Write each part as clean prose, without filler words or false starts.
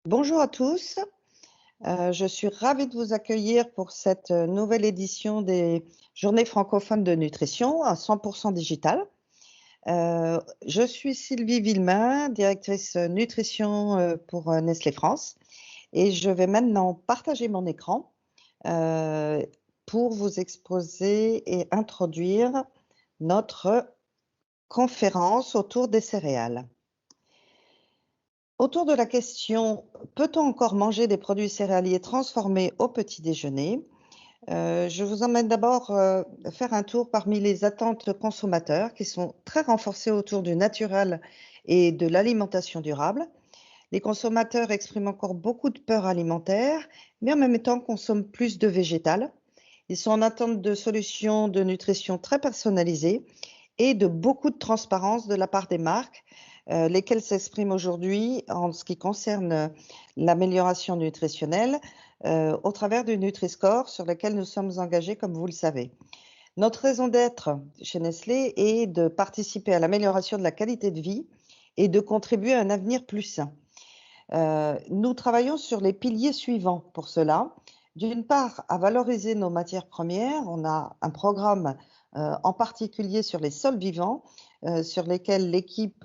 Bonjour à tous, je suis ravie de vous accueillir pour cette nouvelle édition des Journées francophones de nutrition à 100% digital. Je suis Sylvie Villemain, directrice nutrition pour Nestlé France, et je vais maintenant partager mon écran euh, pour vous exposer et introduire notre conférence autour des céréales. Autour de la question, peut-on encore manger des produits céréaliers transformés au petit déjeuner? Je vous emmène d'abord faire un tour parmi les attentes consommateurs qui sont très renforcées autour du naturel et de l'alimentation durable. Les consommateurs expriment encore beaucoup de peur alimentaire, mais en même temps consomment plus de végétal. Ils sont en attente de solutions de nutrition très personnalisées et de beaucoup de transparence de la part des marques, lesquelles s'expriment aujourd'hui en ce qui concerne l'amélioration nutritionnelle au travers du Nutri-Score sur lequel nous sommes engagés, comme vous le savez. Notre raison d'être chez Nestlé est de participer à l'amélioration de la qualité de vie et de contribuer à un avenir plus sain. Nous travaillons sur les piliers suivants pour cela. D'une part, à valoriser nos matières premières. On a un programme en particulier sur les sols vivants, sur lesquels l'équipe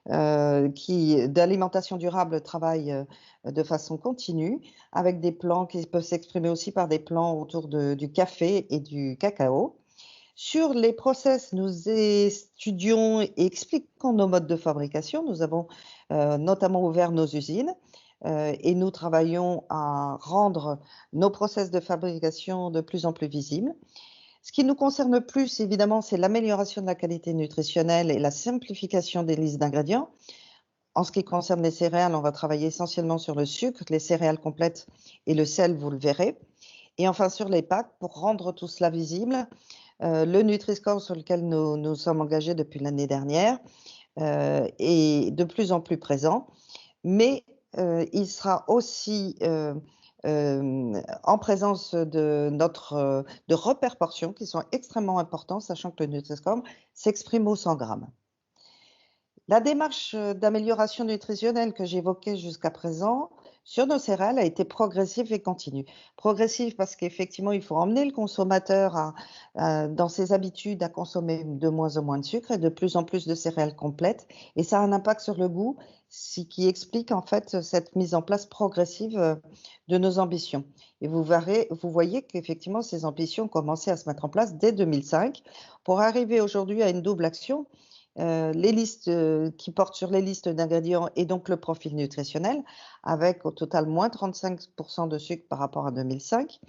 d'alimentation durable travaille de façon continue, avec des plans qui peuvent s'exprimer aussi par des plans autour du café et du cacao. Sur les process, nous étudions et expliquons nos modes de fabrication. Nous avons notamment ouvert nos usines et nous travaillons à rendre nos process de fabrication de plus en plus visibles. Ce qui nous concerne plus, évidemment, c'est l'amélioration de la qualité nutritionnelle et la simplification des listes d'ingrédients. En ce qui concerne les céréales, on va travailler essentiellement sur le sucre, les céréales complètes et le sel, vous le verrez. Et enfin sur les pâtes, pour rendre tout cela visible, le Nutri-Score sur lequel nous sommes engagés depuis l'année dernière est de plus en plus présent, mais il sera aussi en présence de repères portions qui sont extrêmement importants, sachant que le Nutri-Score s'exprime au 100 grammes. La démarche d'amélioration nutritionnelle que j'évoquais jusqu'à présent sur nos céréales a été progressive et continue. Progressive parce qu'effectivement, il faut emmener le consommateur dans ses habitudes à consommer de moins en moins de sucre et de plus en plus de céréales complètes. Et ça a un impact sur le goût, ce qui explique en fait cette mise en place progressive de nos ambitions. Et vous voyez qu'effectivement, ces ambitions ont commencé à se mettre en place dès 2005 pour arriver aujourd'hui à une double action. Les listes qui portent sur les listes d'ingrédients et donc le profil nutritionnel, avec au total moins 35% de sucre par rapport à 2005,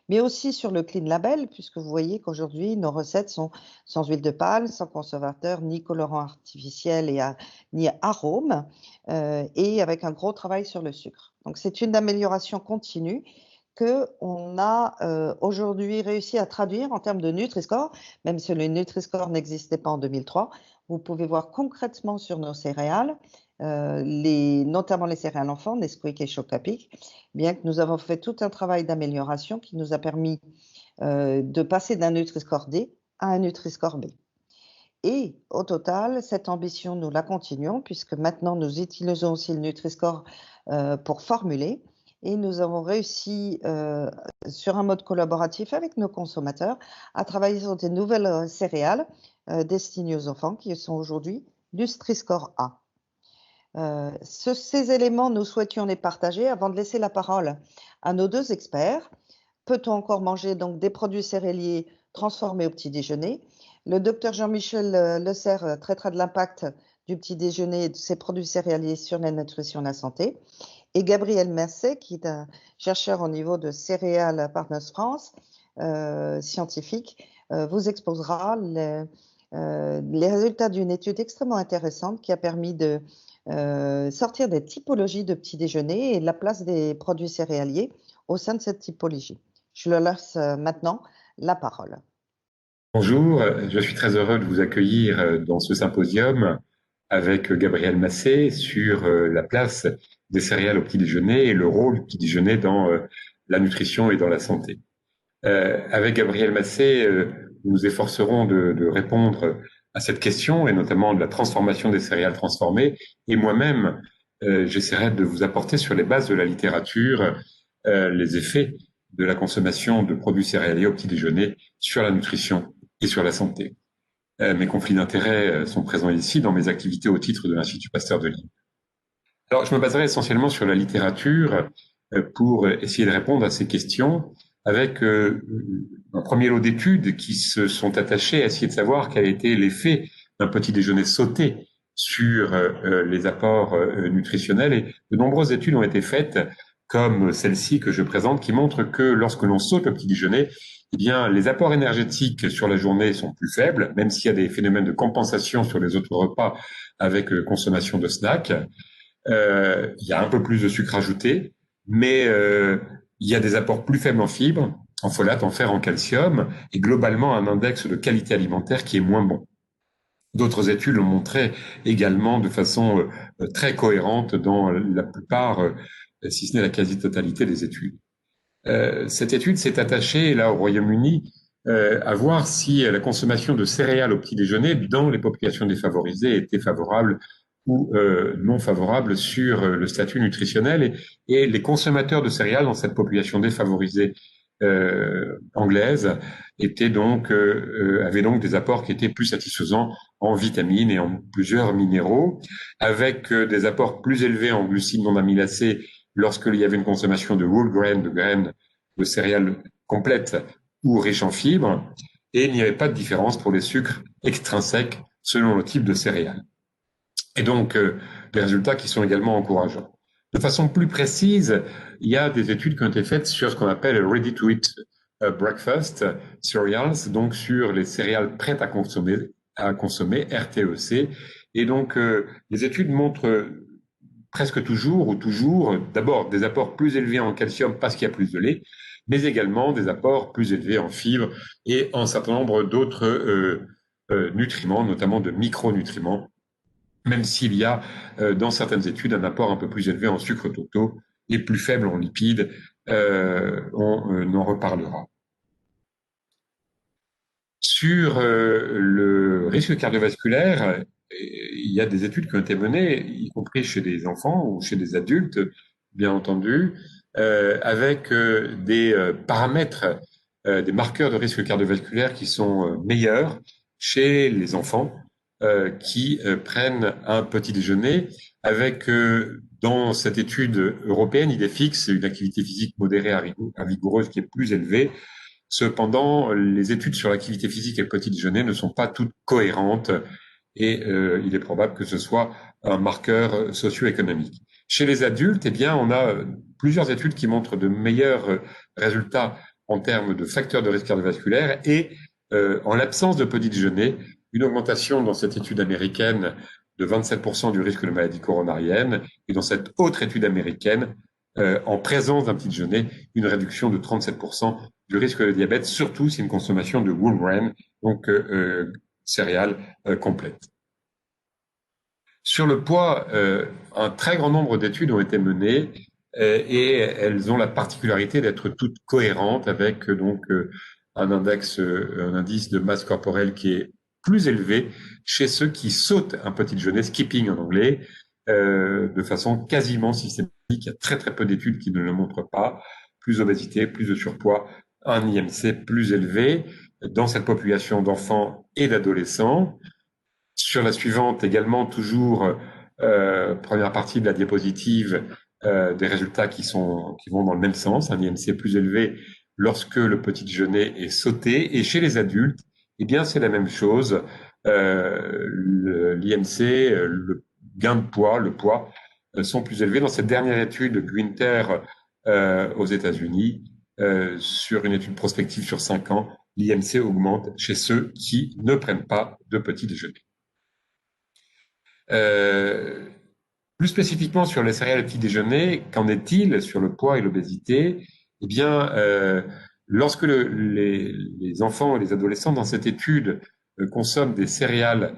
mais aussi sur le Clean Label, puisque vous voyez qu'aujourd'hui, nos recettes sont sans huile de palme, sans conservateur, ni colorant artificiel ni arôme, et avec un gros travail sur le sucre. Donc c'est une amélioration continue qu'on a aujourd'hui réussi à traduire en termes de Nutri-Score, même si le Nutri-Score n'existait pas en 2003. Vous pouvez voir concrètement sur nos céréales, notamment les céréales enfants, Nesquik et Chocapic, bien que nous avons fait tout un travail d'amélioration qui nous a permis de passer d'un Nutri-Score D à un Nutri-Score B. Et au total, cette ambition, nous la continuons puisque maintenant nous utilisons aussi le Nutri-Score pour formuler. Et nous avons réussi sur un mode collaboratif avec nos consommateurs à travailler sur des nouvelles céréales destinées aux enfants qui sont aujourd'hui du Nutri-Score A. Ces éléments, nous souhaitions les partager avant de laisser la parole à nos deux experts. Peut-on encore manger donc des produits céréaliers transformés au petit déjeuner? Le docteur Jean-Michel Le Serre traitera de l'impact du petit déjeuner et de ces produits céréaliers sur la nutrition et la santé. Et Gabriel Mercet, qui est un chercheur au niveau de Céréales Partners France, scientifique, vous exposera les résultats d'une étude extrêmement intéressante qui a permis de sortir des typologies de petits déjeuners et la place des produits céréaliers au sein de cette typologie. Je leur laisse maintenant la parole. Bonjour, je suis très heureux de vous accueillir dans ce symposium avec Gabriel Massé sur la place des céréales au petit déjeuner et le rôle du petit déjeuner dans la nutrition et dans la santé. Avec Gabriel Massé, nous nous efforcerons de répondre à cette question et notamment de la transformation des céréales transformées et moi-même j'essaierai de vous apporter sur les bases de la littérature les effets de la consommation de produits céréaliers au petit déjeuner sur la nutrition et sur la santé. Mes conflits d'intérêts sont présents ici dans mes activités au titre de l'Institut Pasteur de Lille. Alors, je me baserai essentiellement sur la littérature pour essayer de répondre à ces questions avec un premier lot d'études qui se sont attachées à essayer de savoir quel était l'effet d'un petit déjeuner sauté sur les apports nutritionnels. Et de nombreuses études ont été faites, comme celle-ci que je présente, qui montrent que lorsque l'on saute le petit déjeuner, eh bien, les apports énergétiques sur la journée sont plus faibles, même s'il y a des phénomènes de compensation sur les autres repas avec consommation de snacks. Il y a un peu plus de sucre ajouté, mais il y a des apports plus faibles en fibres, en folate, en fer, en calcium, et globalement un index de qualité alimentaire qui est moins bon. D'autres études l'ont montré également de façon très cohérente dans la plupart, si ce n'est la quasi-totalité des études. Cette étude s'est attachée, là, au Royaume-Uni, à voir si la consommation de céréales au petit déjeuner dans les populations défavorisées était favorable ou non favorable sur le statut nutritionnel. Et les consommateurs de céréales dans cette population défavorisée anglaise avaient donc des apports qui étaient plus satisfaisants en vitamines et en plusieurs minéraux, avec des apports plus élevés en glucides non amylacés lorsqu'il y avait une consommation de whole grain, de graines de céréales complètes ou riches en fibres, et il n'y avait pas de différence pour les sucres extrinsèques selon le type de céréales. Et donc, des résultats qui sont également encourageants. De façon plus précise, il y a des études qui ont été faites sur ce qu'on appelle ready-to-eat breakfast cereals, donc sur les céréales prêtes à consommer RTEC. Et donc, les études montrent presque toujours d'abord des apports plus élevés en calcium parce qu'il y a plus de lait, mais également des apports plus élevés en fibres et en un certain nombre d'autres nutriments, notamment de micronutriments, même s'il y a dans certaines études un apport un peu plus élevé en sucres totaux et plus faible en lipides. On en reparlera. Sur le risque cardiovasculaire, il y a des études qui ont été menées, y compris chez des enfants ou chez des adultes, bien entendu, avec des paramètres, des marqueurs de risque cardiovasculaire qui sont meilleurs chez les enfants qui prennent un petit déjeuner avec, dans cette étude européenne, IDEFIX, une activité physique modérée à vigoureuse qui est plus élevée. Cependant, les études sur l'activité physique et le petit déjeuner ne sont pas toutes cohérentes et il est probable que ce soit un marqueur socio-économique. Chez les adultes, eh bien, on a plusieurs études qui montrent de meilleurs résultats en termes de facteurs de risque cardiovasculaire et en l'absence de petit déjeuner, une augmentation dans cette étude américaine de 27% du risque de maladie coronarienne et dans cette autre étude américaine, en présence d'un petit déjeuner, une réduction de 37% du risque de diabète, surtout si une consommation de whole grain, donc céréales complètes. Sur le poids, un très grand nombre d'études ont été menées et elles ont la particularité d'être toutes cohérentes avec donc un indice de masse corporelle qui est plus élevé chez ceux qui sautent un petit déjeuner, skipping en anglais, de façon quasiment systématique. Il y a très très peu d'études qui ne le montrent pas. Plus d'obésité, plus de surpoids, un IMC plus élevé dans cette population d'enfants et d'adolescents. Sur la suivante également, toujours première partie de la diapositive, des résultats qui vont dans le même sens, un IMC plus élevé lorsque le petit déjeuner est sauté. Et chez les adultes, eh bien c'est la même chose. L'IMC, le gain de poids, le poids, sont plus élevés. Dans cette dernière étude, Günther aux États-Unis, sur une étude prospective sur 5 ans, l'IMC augmente chez ceux qui ne prennent pas de petit déjeuner. Plus spécifiquement sur les céréales petit déjeuner, qu'en est-il sur le poids et l'obésité? Eh bien, lorsque les enfants et les adolescents dans cette étude consomment des céréales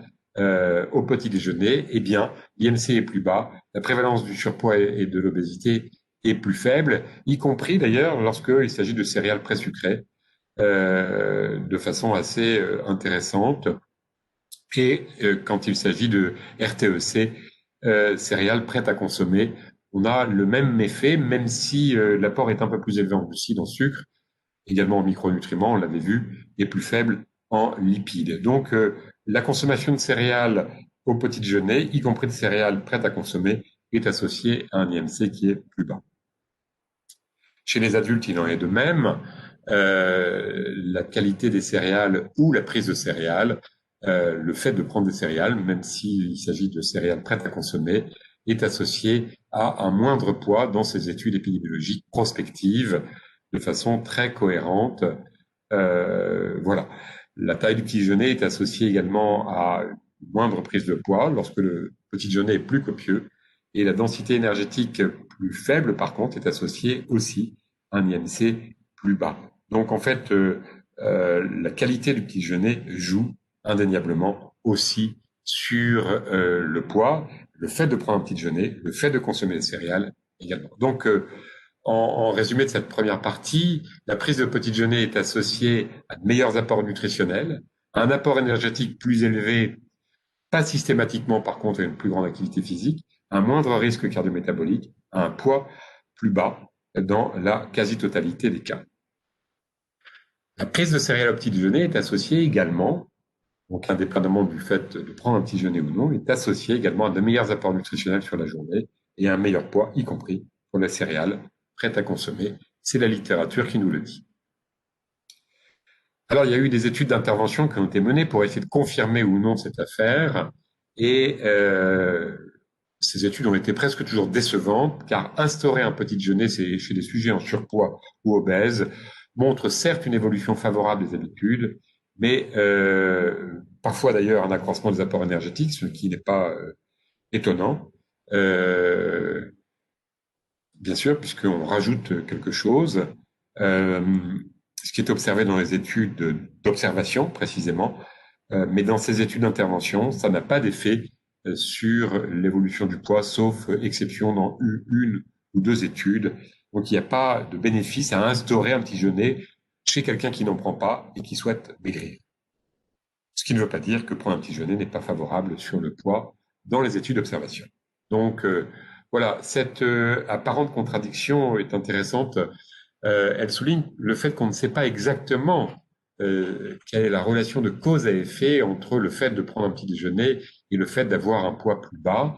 au petit déjeuner, eh bien, l'IMC est plus bas, la prévalence du surpoids et de l'obésité est plus faible, y compris d'ailleurs lorsqu'il s'agit de céréales présucrées, de façon assez intéressante. Et quand il s'agit de RTEC, céréales prêtes à consommer. On a le même effet, même si l'apport est un peu plus élevé en glucides, en sucre, également en micronutriments, on l'avait vu, et plus faible en lipides. Donc, la consommation de céréales au petit déjeuner, y compris de céréales prêtes à consommer, est associée à un IMC qui est plus bas. Chez les adultes, il en est de même. La qualité des céréales ou la prise de céréales, le fait de prendre des céréales, même s'il s'agit de céréales prêtes à consommer, est associé à un moindre poids dans ces études épidémiologiques prospectives de façon très cohérente. Voilà. La taille du petit déjeuner est associée également à une moindre prise de poids lorsque le petit déjeuner est plus copieux. Et la densité énergétique plus faible, par contre, est associée aussi à un IMC plus bas. Donc, en fait, la qualité du petit déjeuner joue indéniablement aussi sur le poids, le fait de prendre un petit déjeuner, le fait de consommer des céréales également. Donc, en résumé de cette première partie, la prise de petit déjeuner est associée à de meilleurs apports nutritionnels, à un apport énergétique plus élevé, pas systématiquement par contre à une plus grande activité physique, un moindre risque cardiométabolique, à un poids plus bas dans la quasi-totalité des cas. La prise de céréales au petit déjeuner est associée également, donc indépendamment du fait de prendre un petit déjeuner ou non, est associée également à de meilleurs apports nutritionnels sur la journée et à un meilleur poids, y compris pour les céréales prêtes à consommer. C'est la littérature qui nous le dit. Alors, il y a eu des études d'intervention qui ont été menées pour essayer de confirmer ou non cette affaire, et ces études ont été presque toujours décevantes, car instaurer un petit déjeuner chez des sujets en surpoids ou obèses montre certes une évolution favorable des habitudes, mais parfois d'ailleurs un accroissement des apports énergétiques, ce qui n'est pas étonnant. Bien sûr, puisqu'on rajoute quelque chose. Euh, Ce qui est observé dans les études d'observation précisément, mais dans ces études d'intervention, ça n'a pas d'effet sur l'évolution du poids, sauf exception dans une ou deux études. Donc il n'y a pas de bénéfice à instaurer un petit déjeuner chez quelqu'un qui n'en prend pas et qui souhaite maigrir. Ce qui ne veut pas dire que prendre un petit déjeuner n'est pas favorable sur le poids dans les études d'observation. Donc voilà, cette apparente contradiction est intéressante. Elle souligne le fait qu'on ne sait pas exactement quelle est la relation de cause à effet entre le fait de prendre un petit déjeuner et le fait d'avoir un poids plus bas.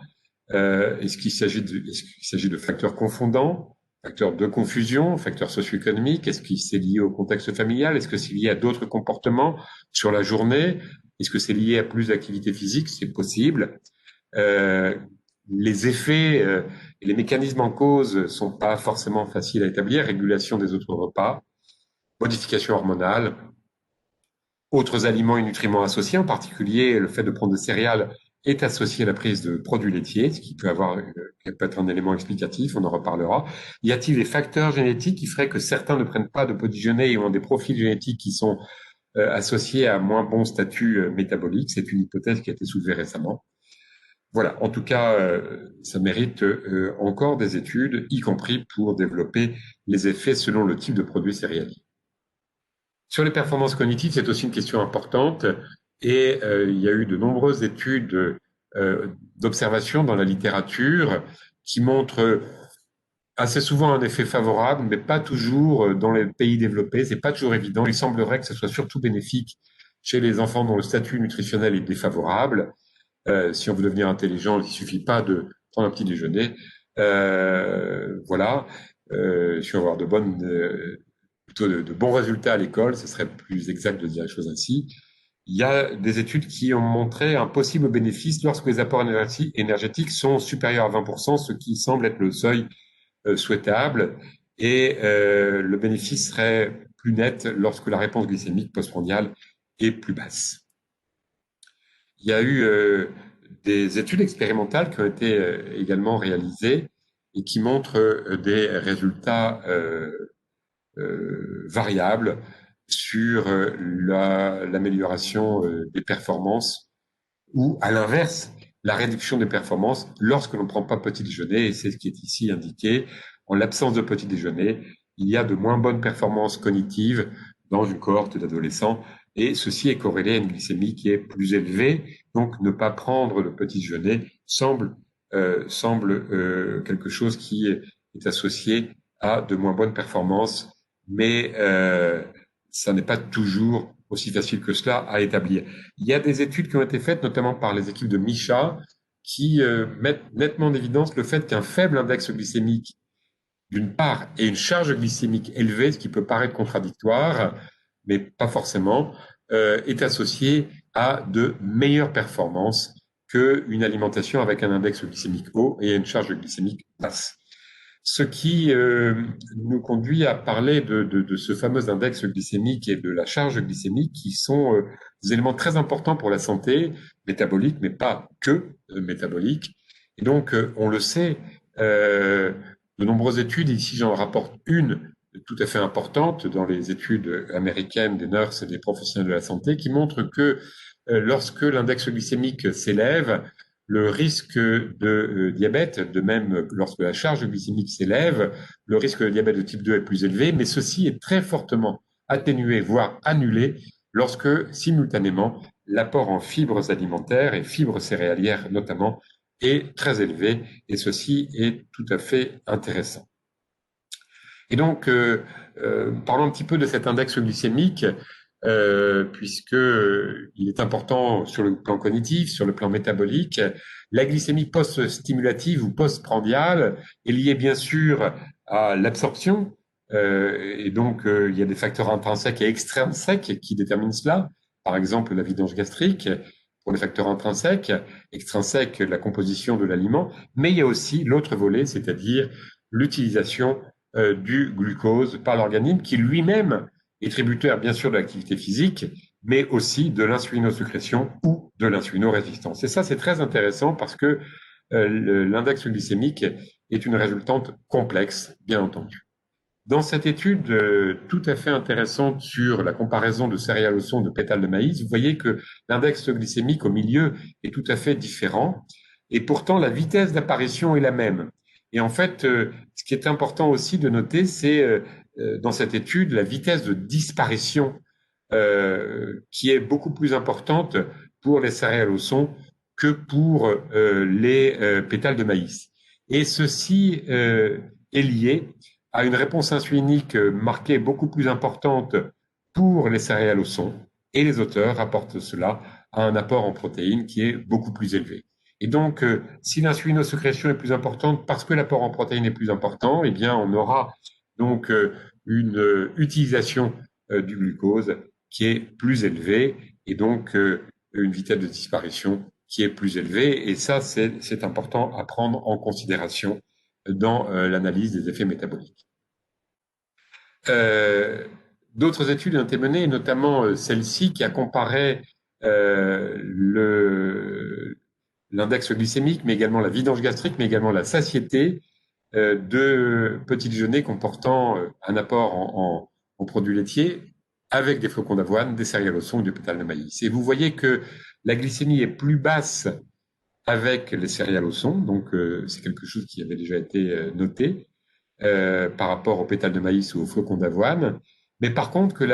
Est-ce qu'il s'agit de facteurs confondants, facteurs de confusion, facteurs socio-économiques? Est-ce que c'est lié au contexte familial? Est-ce que c'est lié à d'autres comportements sur la journée? Est-ce que c'est lié à plus d'activité physique? C'est possible. Euh, les effets et les mécanismes en cause sont pas forcément faciles à établir. Régulation des autres repas, modification hormonale, autres aliments et nutriments associés, en particulier le fait de prendre des céréales est associé à la prise de produits laitiers, ce qui peut être un élément explicatif, on en reparlera. Y a-t-il des facteurs génétiques qui feraient que certains ne prennent pas de petit déjeuner et ont des profils génétiques qui sont associés à moins bon statut métabolique? C'est une hypothèse qui a été soulevée récemment. Voilà, en tout cas, ça mérite encore des études, y compris pour développer les effets selon le type de produit céréalier. Sur les performances cognitives, c'est aussi une question importante et il y a eu de nombreuses études d'observation dans la littérature qui montrent assez souvent un effet favorable, mais pas toujours dans les pays développés. C'est pas toujours évident. Il semblerait que ce soit surtout bénéfique chez les enfants dont le statut nutritionnel est défavorable. Si on veut devenir intelligent, il suffit pas de prendre un petit déjeuner. Voilà. Si on veut avoir plutôt de bons résultats à l'école, ce serait plus exact de dire les choses ainsi. Il y a des études qui ont montré un possible bénéfice lorsque les apports énergétiques sont supérieurs à 20%, ce qui semble être le seuil souhaitable. Et le bénéfice serait plus net lorsque la réponse glycémique postprandiale est plus basse. Il y a eu des études expérimentales qui ont été également réalisées et qui montrent des résultats variables sur l'amélioration des performances ou, à l'inverse, la réduction des performances lorsque l'on ne prend pas petit déjeuner, et c'est ce qui est ici indiqué. En l'absence de petit déjeuner, il y a de moins bonnes performances cognitives dans une cohorte d'adolescents, et ceci est corrélé à une glycémie qui est plus élevée. Donc, ne pas prendre le petit déjeuner semble semble quelque chose qui est associé à de moins bonnes performances, mais ça n'est pas toujours aussi facile que cela à établir. Il y a des études qui ont été faites, notamment par les équipes de Micha, qui mettent nettement en évidence le fait qu'un faible index glycémique, d'une part, et une charge glycémique élevée, ce qui peut paraître contradictoire, mais pas forcément, est associé à de meilleures performances qu'une alimentation avec un index glycémique haut et une charge glycémique basse. Ce qui nous conduit à parler de ce fameux index glycémique et de la charge glycémique qui sont des éléments très importants pour la santé métabolique, mais pas que métabolique. Et donc, on le sait, de nombreuses études, ici j'en rapporte une tout à fait importante dans les études américaines des nurses et des professionnels de la santé, qui montre que lorsque l'index glycémique s'élève, le risque de diabète, de même lorsque la charge glycémique s'élève, le risque de diabète de type 2 est plus élevé, mais ceci est très fortement atténué, voire annulé, lorsque simultanément l'apport en fibres alimentaires et fibres céréalières notamment est très élevé, et ceci est tout à fait intéressant. Et donc, parlons un petit peu de cet index glycémique, puisque il est important sur le plan cognitif, sur le plan métabolique. La glycémie post-stimulative ou post-prandiale est liée bien sûr à l'absorption, et donc il y a des facteurs intrinsèques et extrinsèques qui déterminent cela. Par exemple, la vidange gastrique pour les facteurs intrinsèques, extrinsèques, la composition de l'aliment, mais il y a aussi l'autre volet, c'est-à-dire l'utilisation du glucose par l'organisme qui lui-même est tributaire bien sûr de l'activité physique, mais aussi de l'insulinosécrétion ou de l'insulinorésistance. Et ça, c'est très intéressant parce que l'index glycémique est une résultante complexe, bien entendu. Dans cette étude tout à fait intéressante sur la comparaison de céréales au son de pétales de maïs, vous voyez que l'index glycémique au milieu est tout à fait différent et pourtant la vitesse d'apparition est la même. Et en fait, ce qui est important aussi de noter, c'est dans cette étude la vitesse de disparition qui est beaucoup plus importante pour les céréales au son que pour les pétales de maïs. Et ceci est lié à une réponse insulinique marquée beaucoup plus importante pour les céréales au son, et les auteurs rapportent cela à un apport en protéines qui est beaucoup plus élevé. Et donc, si l'insulinosécrétion est plus importante parce que l'apport en protéines est plus important, eh bien, on aura donc une utilisation du glucose qui est plus élevée et donc une vitesse de disparition qui est plus élevée. Et ça, c'est important à prendre en considération dans l'analyse des effets métaboliques. D'autres études ont été menées, notamment celle-ci qui a comparé l'index glycémique, mais également la vidange gastrique, mais également la satiété de petits déjeuners comportant un apport en produits laitiers avec des flocons d'avoine, des céréales au son ou du pétale de maïs. Et vous voyez que la glycémie est plus basse avec les céréales au son, donc c'est quelque chose qui avait déjà été noté par rapport au pétale de maïs ou aux flocons d'avoine, mais par contre que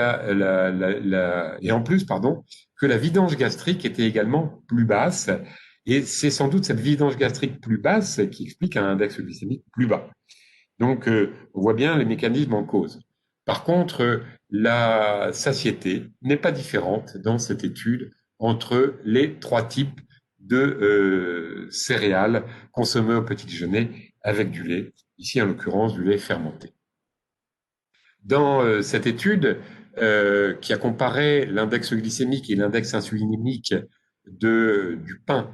et en plus, pardon, que la vidange gastrique était également plus basse, et c'est sans doute cette vidange gastrique plus basse qui explique un index glycémique plus bas. Donc, on voit bien les mécanismes en cause. Par contre, la satiété n'est pas différente dans cette étude entre les trois types de céréales consommées au petit déjeuner avec du lait, ici en l'occurrence du lait fermenté. Dans cette étude qui a comparé l'index glycémique et l'index insulinémique du pain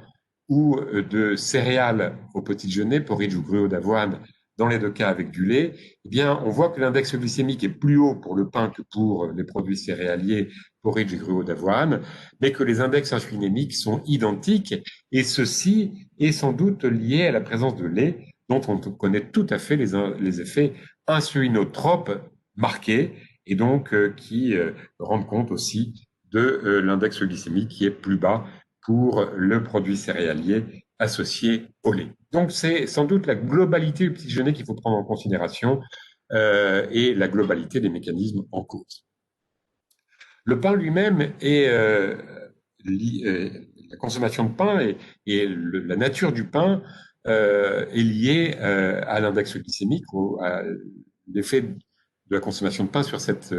ou de céréales au petit déjeuner, porridge ou gruau d'avoine, dans les deux cas avec du lait, eh bien, on voit que l'index glycémique est plus haut pour le pain que pour les produits céréaliers, porridge et gruau d'avoine, mais que les index insulinémiques sont identiques, et ceci est sans doute lié à la présence de lait, dont on connaît tout à fait les effets insulinotropes marqués, et donc qui rendent compte aussi de l'index glycémique qui est plus bas pour le produit céréalier associé au lait. Donc c'est sans doute la globalité du petit déjeuner qu'il faut prendre en considération et la globalité des mécanismes en cause. Le pain lui-même est la consommation de pain et la nature du pain est lié à l'index glycémique, à l'effet de la consommation de pain sur cet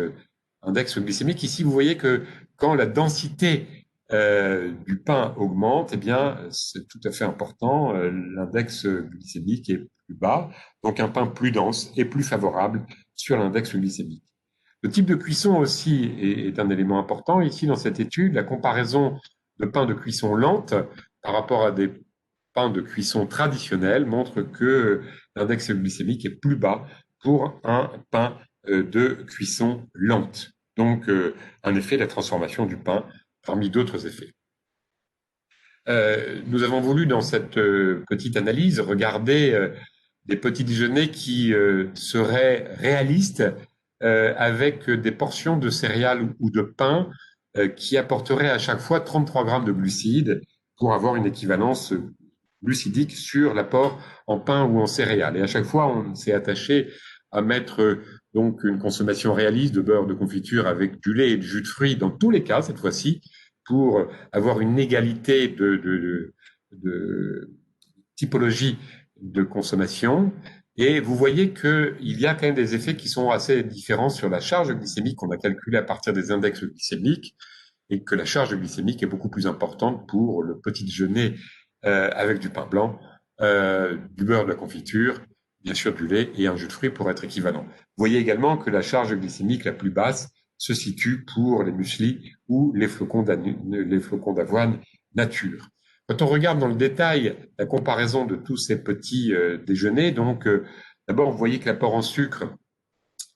index glycémique. Ici, vous voyez que quand la densité du pain augmente, eh bien, c'est tout à fait important. L'index glycémique est plus bas, donc un pain plus dense est plus favorable sur l'index glycémique. Le type de cuisson aussi est un élément important. Ici, dans cette étude, la comparaison de pain de cuisson lente par rapport à des pains de cuisson traditionnels montre que l'index glycémique est plus bas pour un pain de cuisson lente. Donc, un effet de la transformation du pain parmi d'autres effets. Nous avons voulu, dans cette petite analyse, regarder des petits déjeuners qui seraient réalistes avec des portions de céréales ou de pain qui apporteraient à chaque fois 33 grammes de glucides pour avoir une équivalence glucidique sur l'apport en pain ou en céréales. Et à chaque fois, on s'est attaché à mettre donc une consommation réaliste de beurre de confiture avec du lait et du jus de fruits dans tous les cas, cette fois-ci, pour avoir une égalité de typologie de consommation. Et vous voyez qu'il y a quand même des effets qui sont assez différents sur la charge glycémique qu'on a calculée à partir des index glycémiques et que la charge glycémique est beaucoup plus importante pour le petit déjeuner avec du pain blanc, du beurre de la confiture, bien sûr du lait et un jus de fruits pour être équivalent. Vous voyez également que la charge glycémique la plus basse se situe pour les mueslis ou les flocons d'avoine nature. Quand on regarde dans le détail la comparaison de tous ces petits déjeuners, donc d'abord vous voyez que l'apport en sucre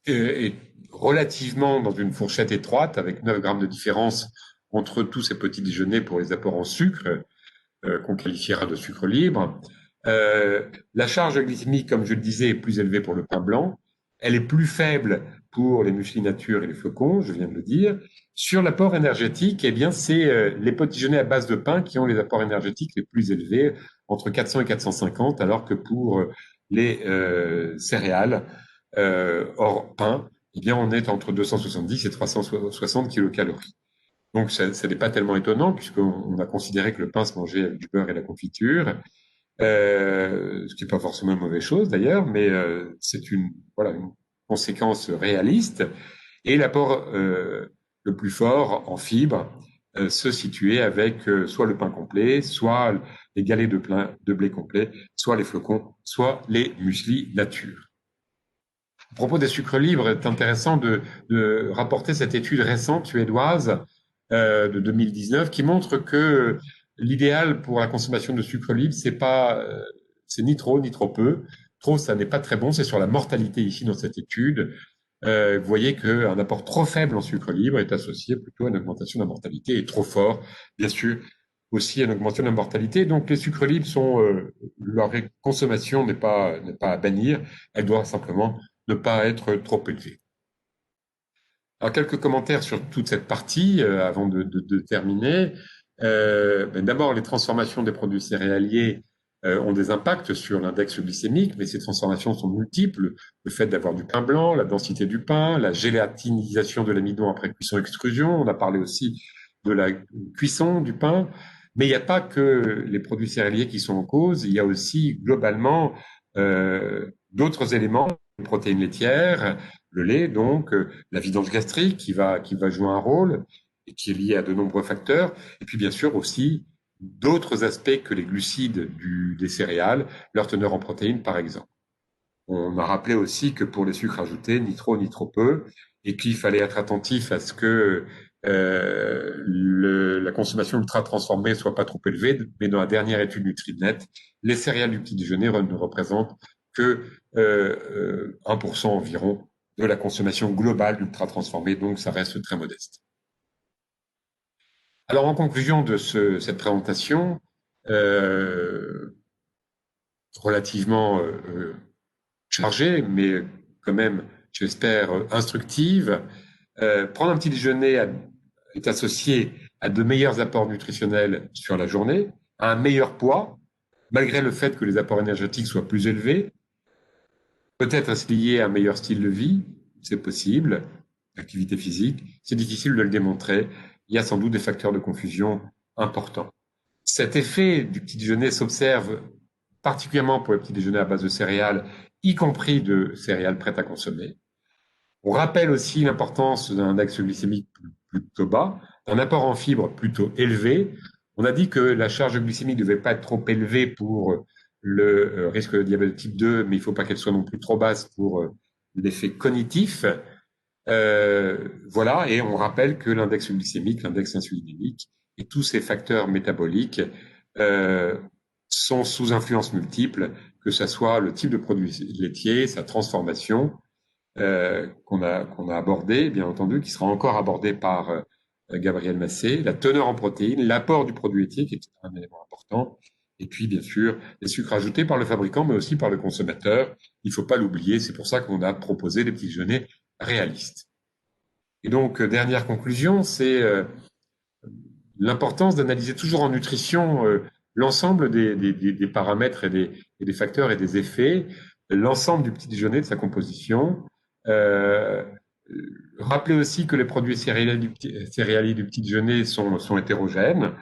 est relativement dans une fourchette étroite avec 9 grammes de différence entre tous ces petits déjeuners pour les apports en sucre qu'on qualifiera de sucre libre. La charge glycémique, comme je le disais, est plus élevée pour le pain blanc. Elle est plus faible pour les mueslis nature et les flocons, je viens de le dire. Sur l'apport énergétique, eh bien, c'est les petits déjeuners à base de pain qui ont les apports énergétiques les plus élevés, entre 400 et 450, alors que pour les céréales hors pain, eh bien, on est entre 270 et 360 kilocalories. Donc, ça n'est pas tellement étonnant puisqu'on a considéré que le pain se mangeait avec du beurre et la confiture, ce qui n'est pas forcément une mauvaise chose d'ailleurs, mais c'est une conséquence réaliste. Et l'apport le plus fort en fibres se situait avec soit le pain complet, soit les galets de blé complet, soit les flocons, soit les mueslis nature. À propos des sucres libres, c'est intéressant de rapporter cette étude récente suédoise de 2019 qui montre que l'idéal pour la consommation de sucre libre, c'est ni trop ni trop peu. Trop, ça n'est pas très bon. C'est sur la mortalité ici dans cette étude. Vous voyez qu'un apport trop faible en sucre libre est associé plutôt à une augmentation de la mortalité et trop fort, bien sûr, aussi à une augmentation de la mortalité. Donc les sucres libres leur consommation n'est pas à bannir. Elle doit simplement ne pas être trop élevée. Alors quelques commentaires sur toute cette partie avant de terminer. D'abord, les transformations des produits céréaliers ont des impacts sur l'index glycémique, mais ces transformations sont multiples. Le fait d'avoir du pain blanc, la densité du pain, la gélatinisation de l'amidon après cuisson-extrusion. On a parlé aussi de la cuisson du pain. Mais il n'y a pas que les produits céréaliers qui sont en cause. Il y a aussi globalement d'autres éléments, les protéines laitières, le lait, donc la vidange gastrique qui va jouer un rôle et qui est lié à de nombreux facteurs. Et puis bien sûr aussi d'autres aspects que les glucides des céréales, leur teneur en protéines par exemple. On a rappelé aussi que pour les sucres ajoutés, ni trop ni trop peu, et qu'il fallait être attentif à ce que la consommation ultra transformée soit pas trop élevée. Mais dans la dernière étude NutriNet, les céréales du petit déjeuner ne représentent que 1% environ de la consommation globale d'ultra transformée, donc ça reste très modeste. Alors en conclusion de cette présentation, relativement chargée, mais quand même, j'espère, instructive, prendre un petit déjeuner est associé à de meilleurs apports nutritionnels sur la journée, à un meilleur poids, malgré le fait que les apports énergétiques soient plus élevés. Peut-être est-ce lié à un meilleur style de vie, c'est possible, activité physique, c'est difficile de le démontrer. Il y a sans doute des facteurs de confusion importants. Cet effet du petit déjeuner s'observe particulièrement pour les petits déjeuners à base de céréales, y compris de céréales prêtes à consommer. On rappelle aussi l'importance d'un index glycémique plutôt bas, d'un apport en fibres plutôt élevé. On a dit que la charge glycémique ne devait pas être trop élevée pour le risque de diabète type 2, mais il ne faut pas qu'elle soit non plus trop basse pour l'effet cognitif. Voilà, et on rappelle que l'index glycémique, l'index insulinémique et tous ces facteurs métaboliques euh, sont sous influence multiple, que ce soit le type de produit laitier, sa transformation, qu'on a abordé, bien entendu, qui sera encore abordé par Gabriel Massé, la teneur en protéines, l'apport du produit laitier, qui est un élément important, et puis, bien sûr, les sucres ajoutés par le fabricant, mais aussi par le consommateur. Il ne faut pas l'oublier, c'est pour ça qu'on a proposé des petits déjeuners réalistes. Et donc, dernière conclusion, c'est l'importance d'analyser toujours en nutrition l'ensemble des paramètres et des facteurs et des effets, l'ensemble du petit déjeuner, de sa composition. Euh, Rappeler aussi que les produits céréaliers du petit déjeuner sont hétérogènes,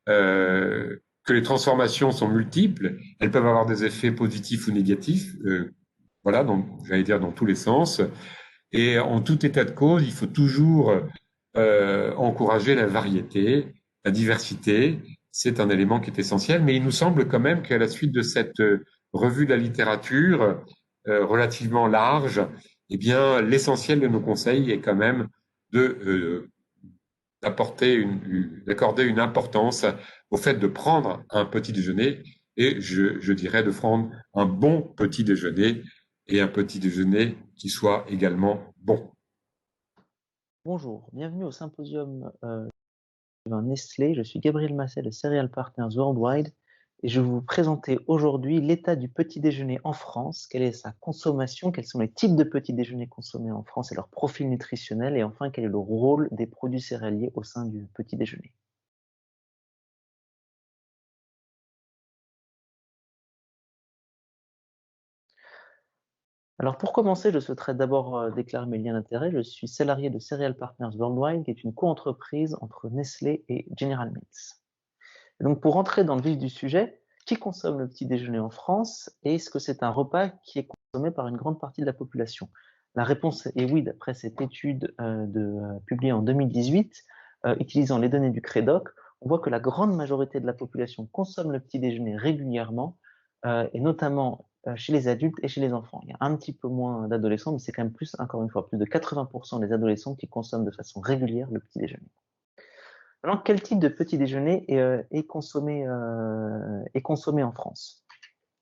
que les transformations sont multiples, elles peuvent avoir des effets positifs ou négatifs, voilà, j'allais dire dans tous les sens. Et en tout état de cause, il faut toujours encourager la variété, la diversité. C'est un élément qui est essentiel, mais il nous semble quand même qu'à la suite de cette revue de la littérature relativement large, eh bien, l'essentiel de nos conseils est quand même de d'accorder une importance au fait de prendre un petit déjeuner et je dirais de prendre un bon petit déjeuner et un petit déjeuner qui soit également bon. Bonjour, bienvenue au symposium Nestlé. Je suis Gabriel Masset de Cereal Partners Worldwide et je vais vous présenter aujourd'hui l'état du petit déjeuner en France, quelle est sa consommation, quels sont les types de petits déjeuners consommés en France et leur profil nutritionnel et enfin quel est le rôle des produits céréaliers au sein du petit déjeuner. Alors pour commencer, je souhaiterais d'abord déclarer mes liens d'intérêt. Je suis salarié de Cereal Partners Worldwide, qui est une co-entreprise entre Nestlé et General Mills. Et donc pour rentrer dans le vif du sujet, qui consomme le petit déjeuner en France et est-ce que c'est un repas qui est consommé par une grande partie de la population? La réponse est oui, d'après cette étude publiée en 2018, utilisant les données du Crédoc, on voit que la grande majorité de la population consomme le petit déjeuner régulièrement, et notamment chez les adultes et chez les enfants. Il y a un petit peu moins d'adolescents, mais c'est quand même plus, encore une fois, plus de 80% des adolescents qui consomment de façon régulière le petit déjeuner. Alors, quel type de petit déjeuner est consommé en France?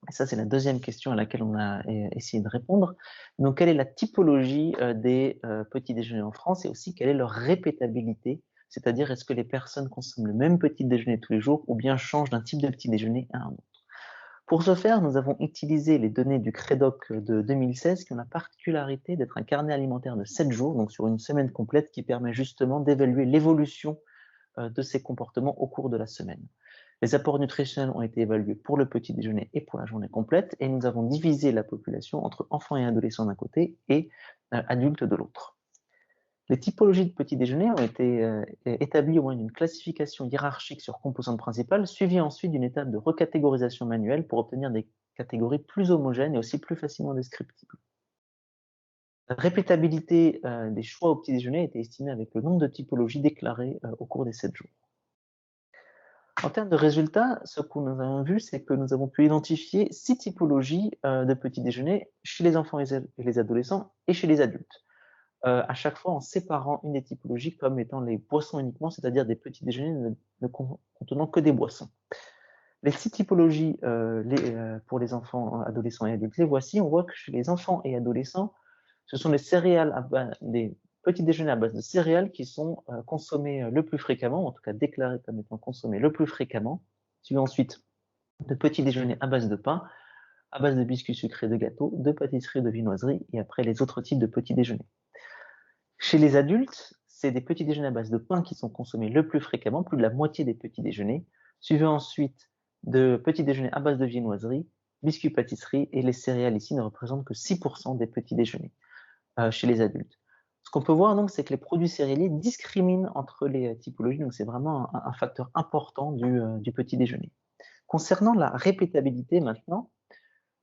Et ça, c'est la deuxième question à laquelle on a essayé de répondre. Donc, quelle est la typologie des petits déjeuners en France et aussi quelle est leur répétabilité? C'est-à-dire, est-ce que les personnes consomment le même petit déjeuner tous les jours ou bien changent d'un type de petit déjeuner à un autre? Pour ce faire, nous avons utilisé les données du Crédoc de 2016 qui ont la particularité d'être un carnet alimentaire de 7 jours, donc sur une semaine complète, qui permet justement d'évaluer l'évolution de ces comportements au cours de la semaine. Les apports nutritionnels ont été évalués pour le petit déjeuner et pour la journée complète, et nous avons divisé la population entre enfants et adolescents d'un côté et adultes de l'autre. Les typologies de petit déjeuner ont été établies au moyen d'une classification hiérarchique sur composantes principales, suivie ensuite d'une étape de recatégorisation manuelle pour obtenir des catégories plus homogènes et aussi plus facilement descriptibles. La répétabilité des choix au petit déjeuner a été estimée avec le nombre de typologies déclarées au cours des 7 jours. En termes de résultats, ce que nous avons vu, c'est que nous avons pu identifier 6 typologies de petits déjeuners chez les enfants et les adolescents et chez les adultes, à chaque fois en séparant une des typologies comme étant les boissons uniquement, c'est-à-dire des petits déjeuners ne contenant que des boissons. Les 6 typologies pour les enfants, adolescents et adultes, les voici. On voit que chez les enfants et adolescents, ce sont les céréales, des petits déjeuners à base de céréales qui sont consommés le plus fréquemment, en tout cas déclarés comme étant consommés le plus fréquemment, suivi ensuite de petits déjeuners à base de pain, à base de biscuits sucrés, de gâteaux, de pâtisseries, de viennoiseries, et après les autres types de petits déjeuners. Chez les adultes, c'est des petits déjeuners à base de pain qui sont consommés le plus fréquemment, plus de la moitié des petits déjeuners, suivi ensuite de petits déjeuners à base de viennoiseries, biscuits pâtisseries, et les céréales ici ne représentent que 6% des petits déjeuners chez les adultes. Ce qu'on peut voir donc, c'est que les produits céréaliers discriminent entre les typologies, donc c'est vraiment un facteur important du petit déjeuner. Concernant la répétabilité maintenant,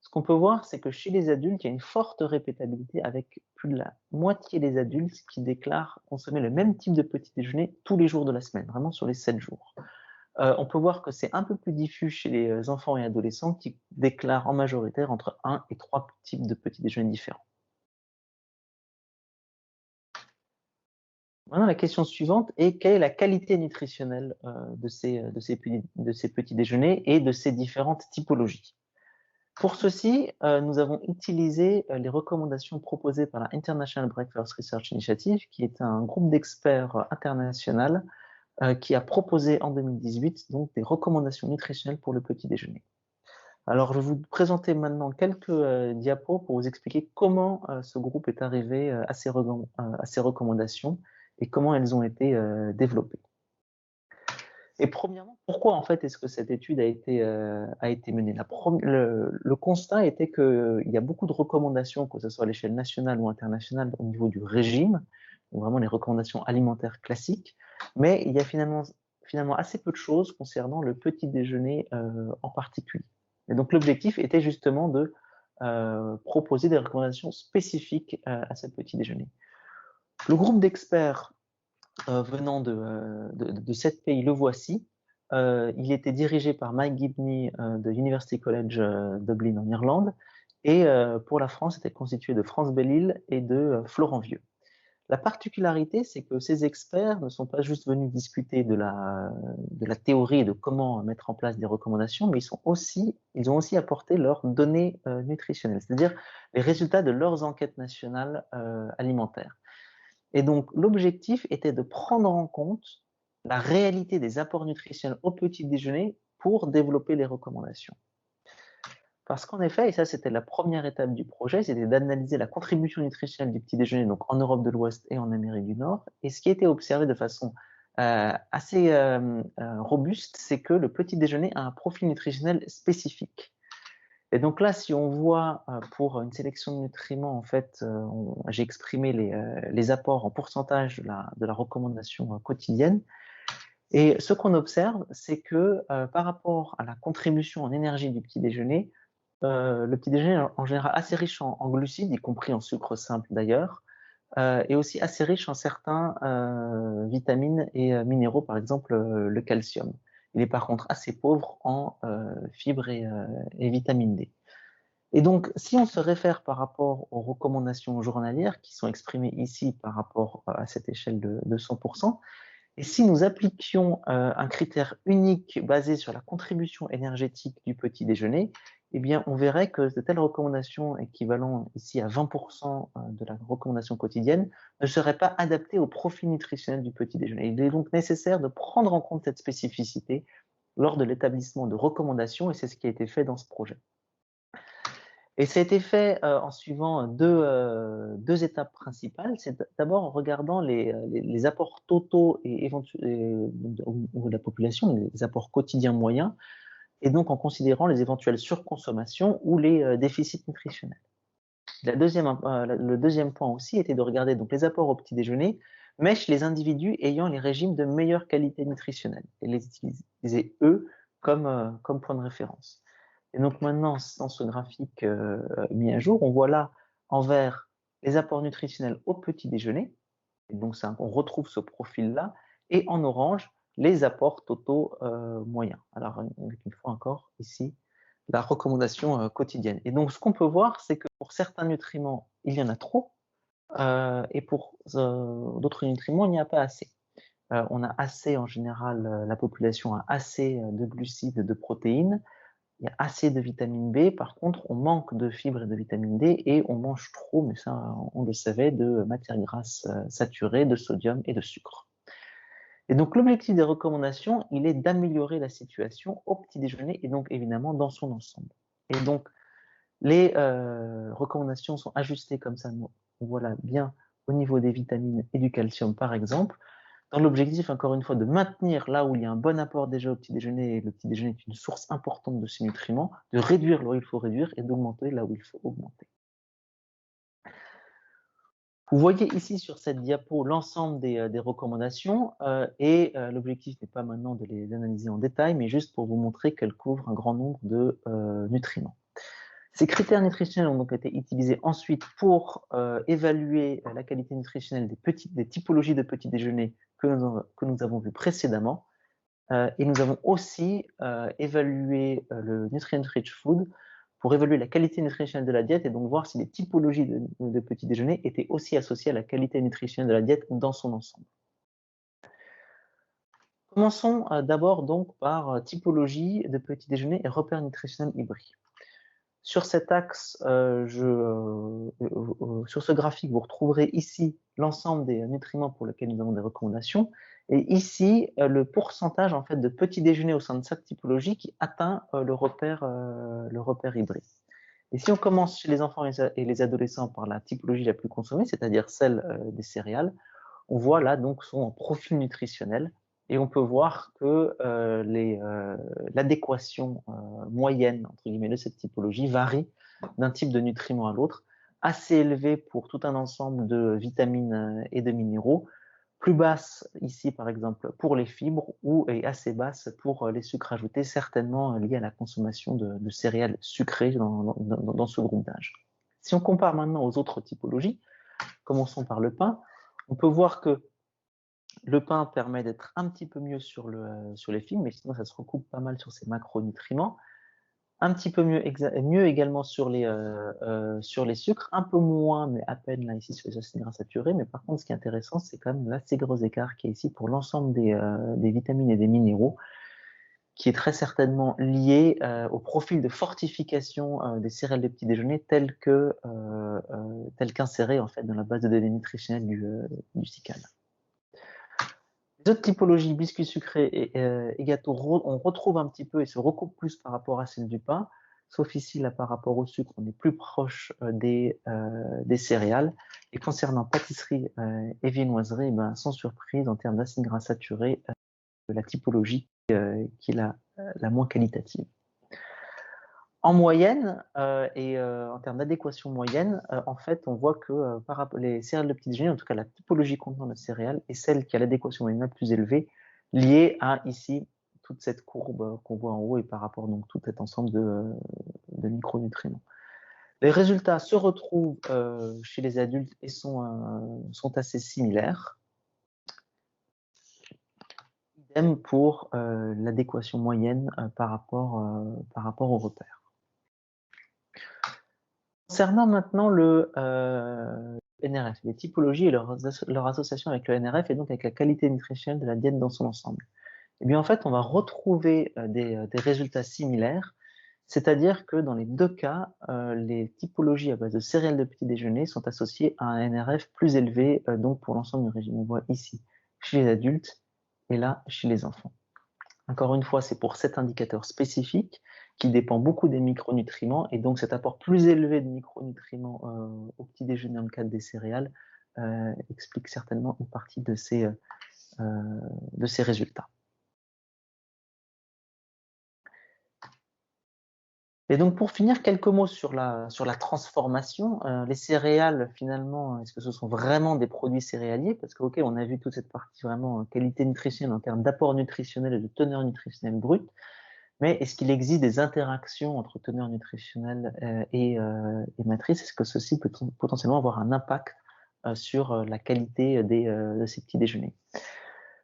ce qu'on peut voir, c'est que chez les adultes, il y a une forte répétabilité avec plus de la moitié des adultes qui déclarent consommer le même type de petit déjeuner tous les jours de la semaine, vraiment sur les 7 jours. On peut voir que c'est un peu plus diffus chez les enfants et adolescents qui déclarent en majoritaire entre 1 et 3 types de petits déjeuners différents. Maintenant, la question suivante est quelle est la qualité nutritionnelle de ces petits déjeuners et de ces différentes typologies. Pour ceci, nous avons utilisé les recommandations proposées par la International Breakfast Research Initiative, qui est un groupe d'experts international qui a proposé en 2018 donc des recommandations nutritionnelles pour le petit déjeuner. Alors, je vais vous présenter maintenant quelques diapos pour vous expliquer comment ce groupe est arrivé à ces recommandations et comment elles ont été développées. Et premièrement, pourquoi en fait est-ce que cette étude a été menée? Le constat était qu'il y a beaucoup de recommandations, que ce soit à l'échelle nationale ou internationale, au niveau du régime, donc vraiment les recommandations alimentaires classiques, mais il y a finalement assez peu de choses concernant le petit déjeuner en particulier. Et donc l'objectif était justement de proposer des recommandations spécifiques à ce petit déjeuner. Le groupe d'experts venant de 7 pays, le voici. Il était dirigé par Mike Gibney de University College Dublin en Irlande, et pour la France, était constitué de France Belle-Île et de Florent Vieux. La particularité, c'est que ces experts ne sont pas juste venus discuter de la théorie et de comment mettre en place des recommandations, mais ils ont aussi apporté leurs données nutritionnelles, c'est-à-dire les résultats de leurs enquêtes nationales alimentaires. Et donc, l'objectif était de prendre en compte la réalité des apports nutritionnels au petit déjeuner pour développer les recommandations. Parce qu'en effet, et ça c'était la première étape du projet, c'était d'analyser la contribution nutritionnelle du petit déjeuner donc en Europe de l'Ouest et en Amérique du Nord. Et ce qui a été observé de façon assez robuste, c'est que le petit déjeuner a un profil nutritionnel spécifique. Et donc là, si on voit pour une sélection de nutriments, en fait, j'ai exprimé les apports en pourcentage de la recommandation quotidienne. Et ce qu'on observe, c'est que par rapport à la contribution en énergie du petit déjeuner, le petit déjeuner est en général assez riche en glucides, y compris en sucre simple d'ailleurs, et aussi assez riche en certains vitamines et minéraux, par exemple le calcium. Il est par contre assez pauvre en fibres et vitamine D. Et donc, si on se réfère par rapport aux recommandations journalières qui sont exprimées ici par rapport à cette échelle de 100%, et si nous appliquions un critère unique basé sur la contribution énergétique du petit déjeuner, eh bien, on verrait que de telles recommandations équivalent ici à 20% de la recommandation quotidienne ne seraient pas adaptées au profil nutritionnel du petit déjeuner. Il est donc nécessaire de prendre en compte cette spécificité lors de l'établissement de recommandations, et c'est ce qui a été fait dans ce projet. Et ça a été fait en suivant deux étapes principales. C'est d'abord en regardant les apports totaux et éventuels au niveau de la population, les apports quotidiens moyens, et donc en considérant les éventuelles surconsommations ou les déficits nutritionnels. Le deuxième point aussi était de regarder donc les apports au petit déjeuner, mais chez les individus ayant les régimes de meilleure qualité nutritionnelle, et les utiliser eux comme point de référence. Et donc maintenant, dans ce graphique mis à jour, on voit là en vert les apports nutritionnels au petit déjeuner, et donc on retrouve ce profil-là, et en orange, les apports totaux moyens. Alors, avec une fois encore, ici, la recommandation quotidienne. Et donc, ce qu'on peut voir, c'est que pour certains nutriments, il y en a trop, et pour d'autres nutriments, il n'y a pas assez. On a assez, en général, la population a assez de glucides, de protéines, il y a assez de vitamine B, par contre, on manque de fibres et de vitamine D, et on mange trop, mais ça, on le savait, de matières grasses saturées, de sodium et de sucre. Et donc, l'objectif des recommandations, il est d'améliorer la situation au petit déjeuner, et donc, évidemment, dans son ensemble. Et donc, les recommandations sont ajustées comme ça, voilà, bien au niveau des vitamines et du calcium, par exemple, dans l'objectif, encore une fois, de maintenir là où il y a un bon apport déjà au petit déjeuner, et le petit déjeuner est une source importante de ces nutriments, de réduire là où il faut réduire et d'augmenter là où il faut augmenter. Vous voyez ici sur cette diapo l'ensemble des recommandations et l'objectif n'est pas maintenant de les analyser en détail, mais juste pour vous montrer qu'elles couvrent un grand nombre de nutriments. Ces critères nutritionnels ont donc été utilisés ensuite pour évaluer la qualité nutritionnelle des typologies de petits déjeuners que nous avons vues précédemment. Et nous avons aussi évalué le Nutrient Rich Food pour évaluer la qualité nutritionnelle de la diète et donc voir si les typologies de petits déjeuners étaient aussi associées à la qualité nutritionnelle de la diète dans son ensemble. Commençons d'abord donc par typologie de petits déjeuners et repères nutritionnels hybrides. Sur cet axe, sur ce graphique, vous retrouverez ici l'ensemble des nutriments pour lesquels nous avons des recommandations, et ici le pourcentage en fait de petits déjeuners au sein de cette typologie qui atteint le repère hybride. Et si on commence chez les enfants et les adolescents par la typologie la plus consommée, c'est-à-dire celle des céréales, on voit là donc son profil nutritionnel. Et on peut voir que l'adéquation moyenne entre guillemets, de cette typologie varie d'un type de nutriment à l'autre, assez élevée pour tout un ensemble de vitamines et de minéraux, plus basse ici par exemple pour les fibres et assez basse pour les sucres ajoutés, certainement liés à la consommation de céréales sucrées dans ce groupe d'âge. Si on compare maintenant aux autres typologies, commençons par le pain, on peut voir que le pain permet d'être un petit peu mieux sur les fibres, mais sinon ça se recoupe pas mal sur ces macronutriments. Un petit peu mieux également sur les sucres, un peu moins, mais à peine là ici sur les acides gras saturés. Mais par contre, ce qui est intéressant, c'est quand même l'assez gros écart qui est ici pour l'ensemble des vitamines et des minéraux, qui est très certainement lié au profil de fortification des céréales de petit déjeuner tel qu'inséré en fait dans la base de données nutritionnelles du SICAL. Les autres typologies, biscuits sucrés et gâteaux, on retrouve un petit peu et se recoupe plus par rapport à celle du pain, sauf ici, là, par rapport au sucre, on est plus proche des céréales. Et concernant pâtisserie et viennoiserie, ben, sans surprise, en termes d'acides gras saturés, la typologie qui est la moins qualitative. En moyenne et en termes d'adéquation moyenne, en fait, on voit que par rapport les céréales de petit déjeuner, en tout cas la typologie contenant de céréales, est celle qui a l'adéquation moyenne la plus élevée, liée à ici toute cette courbe qu'on voit en haut et par rapport donc tout cet ensemble de micronutriments. Les résultats se retrouvent chez les adultes et sont assez similaires. Idem pour l'adéquation moyenne par rapport au repère. Concernant maintenant le NRF, les typologies et leur association avec le NRF et donc avec la qualité nutritionnelle de la diète dans son ensemble. Eh bien, en fait, on va retrouver des résultats similaires, c'est-à-dire que dans les deux cas, les typologies à base de céréales de petit déjeuner sont associées à un NRF plus élevé donc pour l'ensemble du régime. On voit ici chez les adultes et là chez les enfants. Encore une fois, c'est pour cet indicateur spécifique qui dépend beaucoup des micronutriments et donc cet apport plus élevé de micronutriments au petit déjeuner dans le cadre des céréales explique certainement une partie de ces résultats. Et donc pour finir, quelques mots sur la transformation. Les céréales, finalement, est-ce que ce sont vraiment des produits céréaliers? Parce que, ok, on a vu toute cette partie vraiment qualité nutritionnelle en termes d'apport nutritionnel et de teneur nutritionnelle brute, mais est-ce qu'il existe des interactions entre teneur nutritionnelle et matrice? Est-ce que ceci peut potentiellement avoir un impact sur la qualité de ces petits déjeuners?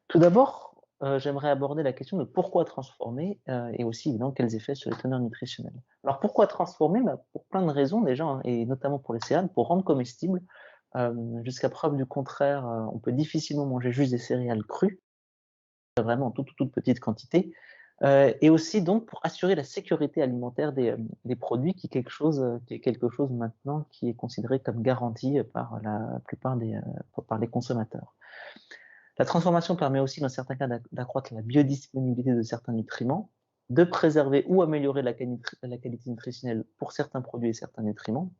Tout d'abord, j'aimerais aborder la question de pourquoi transformer et aussi évidemment quels effets sur les teneurs nutritionnelles. Alors pourquoi transformer? Pour plein de raisons déjà, hein, et notamment pour les céréales, pour rendre comestibles. Jusqu'à preuve du contraire, on peut difficilement manger juste des céréales crues, vraiment en toute petite quantité, et aussi donc pour assurer la sécurité alimentaire des produits, qui est quelque chose maintenant qui est considéré comme garanti par la plupart par les consommateurs. La transformation permet aussi, dans certains cas, d'accroître la biodisponibilité de certains nutriments, de préserver ou améliorer la qualité nutritionnelle pour certains produits et certains nutriments,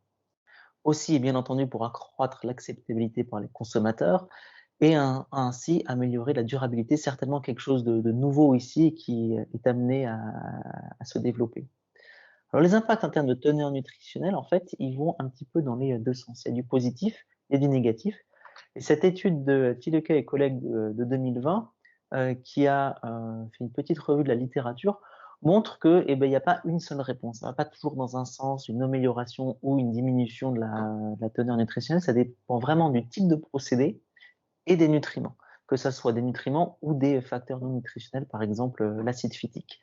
aussi et bien entendu pour accroître l'acceptabilité par les consommateurs et ainsi améliorer la durabilité, certainement quelque chose de nouveau ici qui est amené à se développer. Alors les impacts en termes de teneur nutritionnelle, en fait, ils vont un petit peu dans les deux sens. Il y a du positif il y a du négatif. Et cette étude de Tilleke et collègues de 2020, qui a fait une petite revue de la littérature, montre que il n'y a pas une seule réponse. Ça ne va pas toujours dans un sens, une amélioration ou une diminution de la teneur nutritionnelle. Ça dépend vraiment du type de procédé et des nutriments, que ce soit des nutriments ou des facteurs non nutritionnels, par exemple l'acide phytique.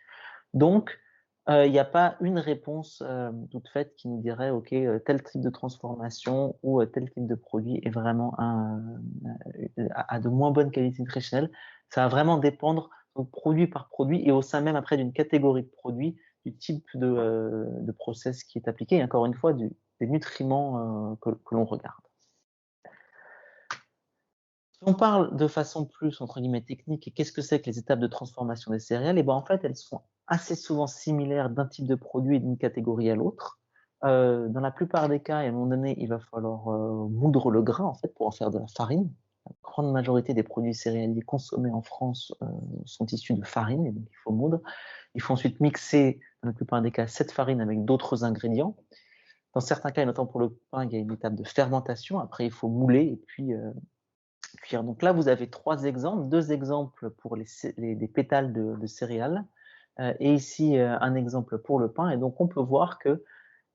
Donc, il n'y a pas une réponse toute faite qui nous dirait, OK, tel type de transformation ou tel type de produit est vraiment à de moins bonne qualité nutritionnelle. Ça va vraiment dépendre donc, produit par produit et au sein même après d'une catégorie de produits, du type de process qui est appliqué et encore une fois des nutriments que l'on regarde. Si on parle de façon plus, entre guillemets, technique, et qu'est-ce que c'est que les étapes de transformation des céréales? Et ben, en fait, elles sont assez souvent similaires d'un type de produit et d'une catégorie à l'autre. Dans la plupart des cas, à un moment donné, il va falloir moudre le grain, en fait, pour en faire de la farine. La grande majorité des produits céréaliers consommés en France sont issus de farine, et donc il faut moudre. Il faut ensuite mixer, dans la plupart des cas, cette farine avec d'autres ingrédients. Dans certains cas, et notamment pour le pain, il y a une étape de fermentation. Après, il faut mouler et puis cuire. Donc là, vous avez trois exemples, deux exemples pour des pétales de céréales et ici un exemple pour le pain. Et donc on peut voir qu'il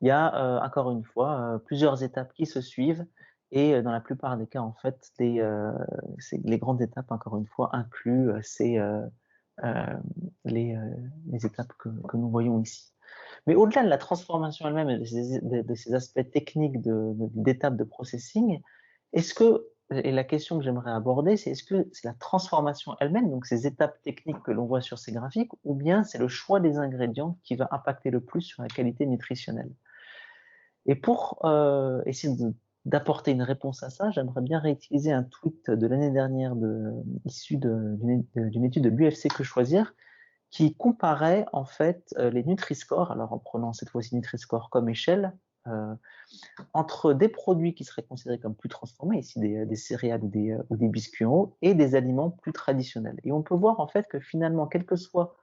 y a encore une fois plusieurs étapes qui se suivent et dans la plupart des cas, en fait, les grandes étapes, encore une fois, incluent les étapes que nous voyons ici. Mais au-delà de la transformation elle-même et de ces aspects techniques d'étapes de processing, et la question que j'aimerais aborder, c'est est-ce que c'est la transformation elle-même, donc ces étapes techniques que l'on voit sur ces graphiques, ou bien c'est le choix des ingrédients qui va impacter le plus sur la qualité nutritionnelle? Et pour essayer d'apporter une réponse à ça, j'aimerais bien réutiliser un tweet de l'année dernière issu d'une étude de l'UFC Que Choisir, qui comparait en fait les Nutri-Score, alors en prenant cette fois-ci Nutri-Score comme échelle, entre des produits qui seraient considérés comme plus transformés, ici des céréales ou des biscuits en haut, et des aliments plus traditionnels. Et on peut voir en fait que finalement, quel que soit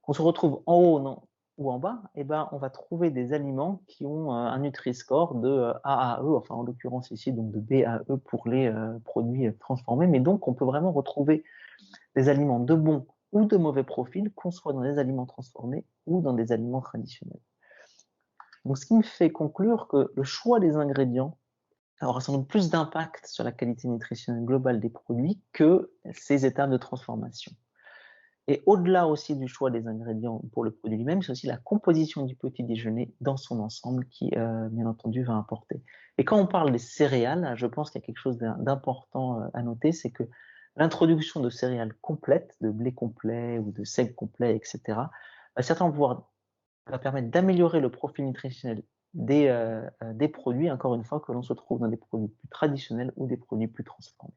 qu'on se retrouve en haut non, ou en bas, eh ben, on va trouver des aliments qui ont un Nutri-Score de A à E, enfin en l'occurrence ici donc de B à E pour les produits transformés, mais donc on peut vraiment retrouver des aliments de bon ou de mauvais profil, qu'on soit dans des aliments transformés ou dans des aliments traditionnels. Donc, ce qui me fait conclure que le choix des ingrédients aura sans doute plus d'impact sur la qualité nutritionnelle globale des produits que ces étapes de transformation. Et au-delà aussi du choix des ingrédients pour le produit lui-même, c'est aussi la composition du petit déjeuner dans son ensemble qui, bien entendu, va importer. Et quand on parle des céréales, je pense qu'il y a quelque chose d'important à noter, c'est que l'introduction de céréales complètes, de blé complet ou de seigle complet, etc., va certainement va permettre d'améliorer le profil nutritionnel des produits, encore une fois, que l'on se trouve dans des produits plus traditionnels ou des produits plus transformés.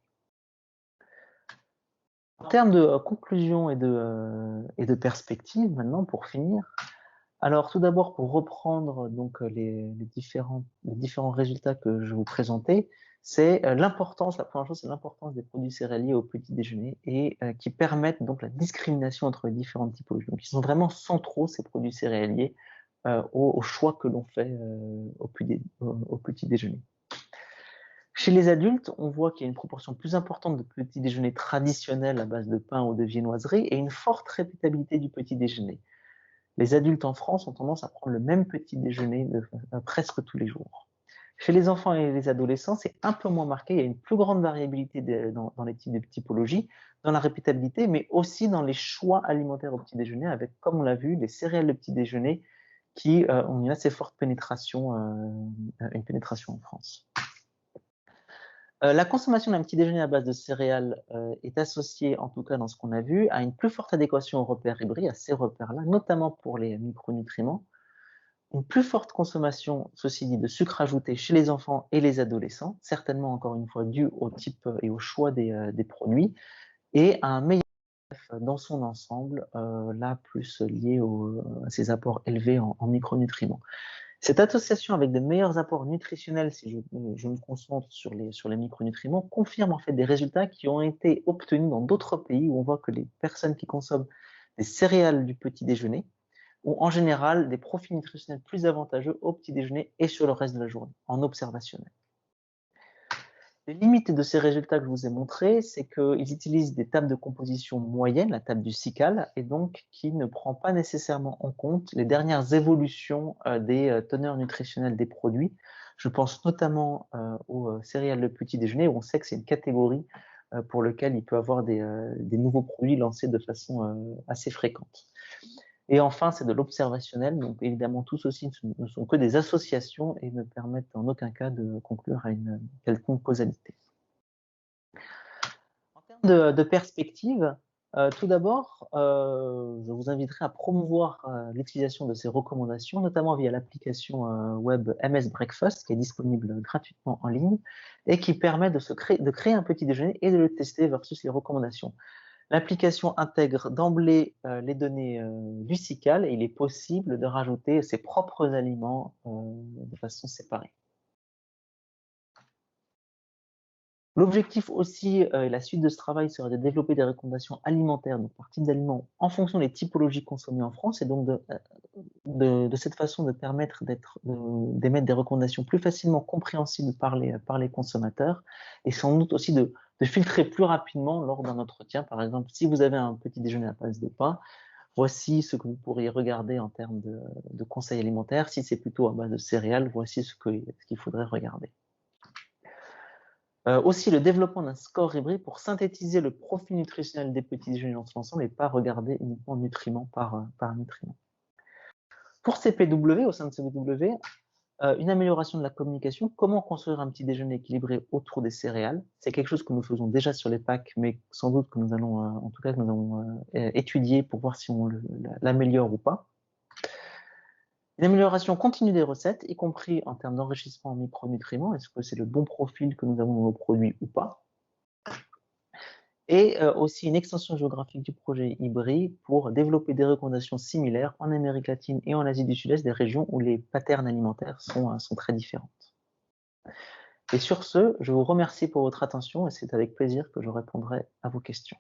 En termes de conclusion et de perspective, maintenant, pour finir, alors tout d'abord, pour reprendre donc les différents résultats que je vous présentais, c'est l'importance, la première chose, c'est l'importance des produits céréaliers au petit déjeuner et qui permettent donc la discrimination entre les différentes typologies. Donc, ils sont vraiment centraux, ces produits céréaliers, au choix que l'on fait au petit déjeuner. Chez les adultes, on voit qu'il y a une proportion plus importante de petits déjeuners traditionnels à base de pain ou de viennoiserie et une forte répétabilité du petit déjeuner. Les adultes en France ont tendance à prendre le même petit déjeuner presque tous les jours. Chez les enfants et les adolescents, c'est un peu moins marqué. Il y a une plus grande variabilité dans les types de typologies, dans la répétabilité, mais aussi dans les choix alimentaires au petit déjeuner, avec, comme on l'a vu, les céréales de petit déjeuner qui ont une assez forte pénétration en France. La consommation d'un petit déjeuner à base de céréales est associée, en tout cas dans ce qu'on a vu, à une plus forte adéquation aux repères hybrides, à ces repères-là, notamment pour les micronutriments, une plus forte consommation, ceci dit, de sucre ajouté chez les enfants et les adolescents, certainement encore une fois dû au type et au choix des produits, et à un meilleur dans son ensemble, là plus lié à ces apports élevés en micronutriments. Cette association avec de meilleurs apports nutritionnels, si je me concentre sur les micronutriments, confirme en fait des résultats qui ont été obtenus dans d'autres pays où on voit que les personnes qui consomment des céréales du petit déjeuner ont en général des profils nutritionnels plus avantageux au petit déjeuner et sur le reste de la journée, en observationnel. Les limites de ces résultats que je vous ai montrés, c'est qu'ils utilisent des tables de composition moyennes, la table du SICAL, et donc qui ne prend pas nécessairement en compte les dernières évolutions des teneurs nutritionnelles des produits. Je pense notamment aux céréales de petit déjeuner, où on sait que c'est une catégorie pour laquelle il peut y avoir des nouveaux produits lancés de façon assez fréquente. Et enfin, c'est de l'observationnel. Donc, évidemment, tout ceci ne sont que des associations et ne permettent en aucun cas de conclure à une quelconque causalité. En termes de perspective, tout d'abord, je vous inviterai à promouvoir l'utilisation de ces recommandations, notamment via l'application web MS Breakfast, qui est disponible gratuitement en ligne et qui permet de créer un petit déjeuner et de le tester versus les recommandations. L'application intègre d'emblée les données du SICAL et il est possible de rajouter ses propres aliments de façon séparée. L'objectif aussi et la suite de ce travail serait de développer des recommandations alimentaires, donc par type d'aliments, en fonction des typologies consommées en France, et donc de cette façon de permettre d'émettre des recommandations plus facilement compréhensibles par les consommateurs, et sans doute aussi de filtrer plus rapidement lors d'un entretien. Par exemple, si vous avez un petit déjeuner à base de pain, voici ce que vous pourriez regarder en termes de conseils alimentaires. Si c'est plutôt à base de céréales, voici ce qu'il faudrait regarder. Aussi, le développement d'un score hybride pour synthétiser le profil nutritionnel des petits déjeuners dans son ensemble et pas regarder uniquement nutriment par nutriment. Pour CPW, au sein de CPW, une amélioration de la communication, comment construire un petit déjeuner équilibré autour des céréales. C'est quelque chose que nous faisons déjà sur les packs, mais sans doute que nous allons, en tout cas, que nous allons étudier pour voir si on l'améliore ou pas. Une amélioration continue des recettes, y compris en termes d'enrichissement en micronutriments. Est-ce que c'est le bon profil que nous avons dans nos produits ou pas? Et aussi une extension géographique du projet hybride pour développer des recommandations similaires en Amérique latine et en Asie du Sud-Est, des régions où les patterns alimentaires sont très différentes. Et sur ce, je vous remercie pour votre attention et c'est avec plaisir que je répondrai à vos questions.